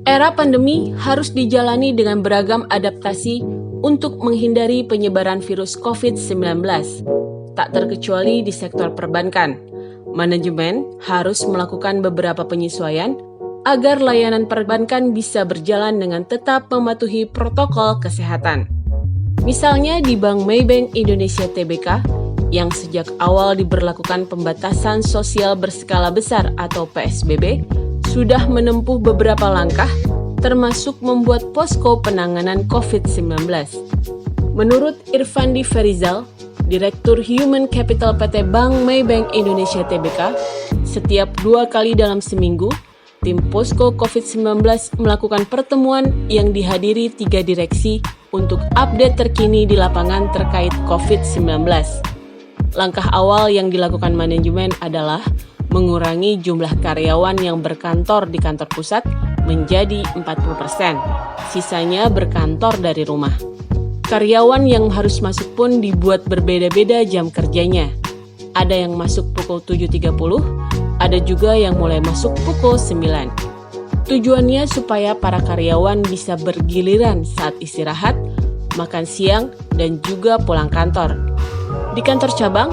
Era pandemi harus dijalani dengan beragam adaptasi untuk menghindari penyebaran virus COVID-19. Tak terkecuali di sektor perbankan, manajemen harus melakukan beberapa penyesuaian agar layanan perbankan bisa berjalan dengan tetap mematuhi protokol kesehatan. Misalnya di Bank Maybank Indonesia Tbk, yang sejak awal diberlakukan pembatasan sosial berskala besar atau PSBB, sudah menempuh beberapa langkah, termasuk membuat posko penanganan COVID-19. Menurut Irfandi Ferizal, Direktur Human Capital PT Bank Maybank Indonesia Tbk, setiap 2 kali dalam seminggu, tim posko COVID-19 melakukan pertemuan yang dihadiri 3 direksi untuk update terkini di lapangan terkait COVID-19. Langkah awal yang dilakukan manajemen adalah mengurangi jumlah karyawan yang berkantor di kantor pusat menjadi 40%. Sisanya berkantor dari rumah. Karyawan yang harus masuk pun dibuat berbeda-beda jam kerjanya. Ada yang masuk pukul 7.30, ada juga yang mulai masuk pukul 9. Tujuannya supaya para karyawan bisa bergiliran saat istirahat, makan siang, dan juga pulang kantor. Di kantor cabang,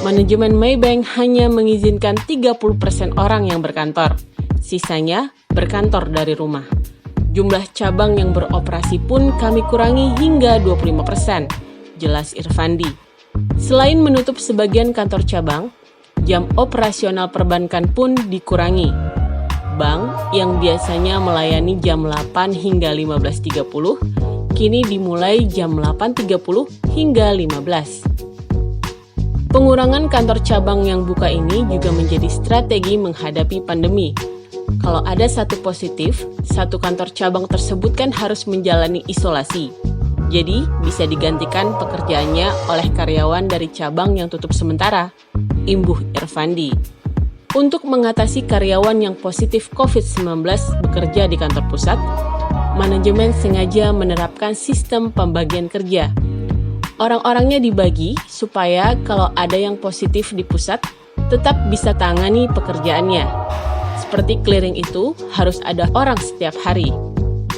manajemen Maybank hanya mengizinkan 30% orang yang berkantor. Sisanya berkantor dari rumah. Jumlah cabang yang beroperasi pun kami kurangi hingga 25%, jelas Irfandi. Selain menutup sebagian kantor cabang, jam operasional perbankan pun dikurangi. Bank yang biasanya melayani jam 8 hingga 15.30, kini dimulai jam 8.30 hingga 15. Pengurangan kantor cabang yang buka ini juga menjadi strategi menghadapi pandemi. Kalau ada satu positif, satu kantor cabang tersebut kan harus menjalani isolasi. Jadi, bisa digantikan pekerjaannya oleh karyawan dari cabang yang tutup sementara, imbuh Irfandi. Untuk mengatasi karyawan yang positif COVID-19 bekerja di kantor pusat, manajemen sengaja menerapkan sistem pembagian kerja. Orang-orangnya dibagi supaya kalau ada yang positif di pusat, tetap bisa tangani pekerjaannya. Seperti clearing itu harus ada orang setiap hari.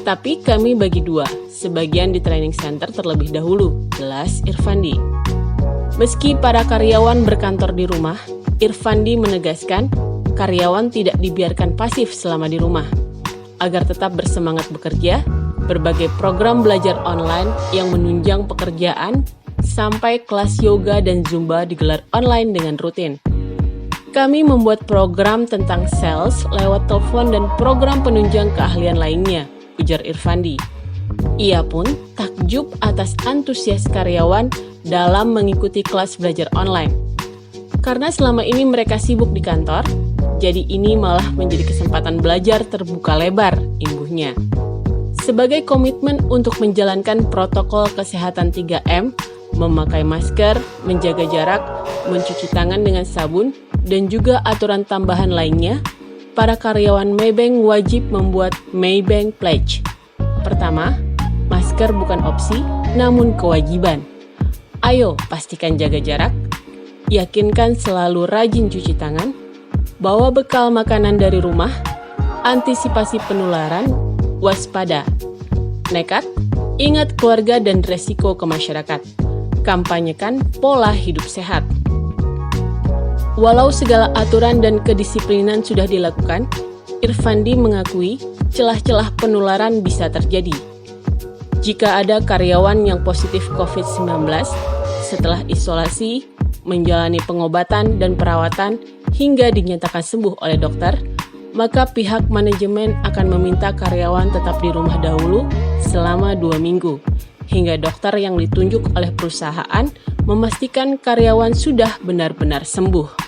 Tapi kami bagi 2, sebagian di training center terlebih dahulu, jelas Irfandi. Meski para karyawan berkantor di rumah, Irfandi menegaskan karyawan tidak dibiarkan pasif selama di rumah. Agar tetap bersemangat bekerja, berbagai program belajar online yang menunjang pekerjaan, sampai kelas yoga dan zumba digelar online dengan rutin. Kami membuat program tentang sales lewat telepon dan program penunjang keahlian lainnya, ujar Irfandi. Ia pun takjub atas antusias karyawan dalam mengikuti kelas belajar online. Karena selama ini mereka sibuk di kantor, jadi ini malah menjadi kesempatan belajar terbuka lebar, imbuhnya. Sebagai komitmen untuk menjalankan protokol kesehatan 3M, memakai masker, menjaga jarak, mencuci tangan dengan sabun, dan juga aturan tambahan lainnya, para karyawan Maybank wajib membuat Maybank Pledge. Pertama, masker bukan opsi, namun kewajiban. Ayo pastikan jaga jarak, yakinkan selalu rajin cuci tangan, bawa bekal makanan dari rumah, antisipasi penularan, waspada. Nekat, ingat keluarga dan resiko ke masyarakat. Kampanyekan pola hidup sehat. Walau segala aturan dan kedisiplinan sudah dilakukan, Irfandi mengakui celah-celah penularan bisa terjadi. Jika ada karyawan yang positif COVID-19, setelah isolasi, menjalani pengobatan dan perawatan hingga dinyatakan sembuh oleh dokter, maka pihak manajemen akan meminta karyawan tetap di rumah dahulu selama 2 minggu, hingga dokter yang ditunjuk oleh perusahaan memastikan karyawan sudah benar-benar sembuh.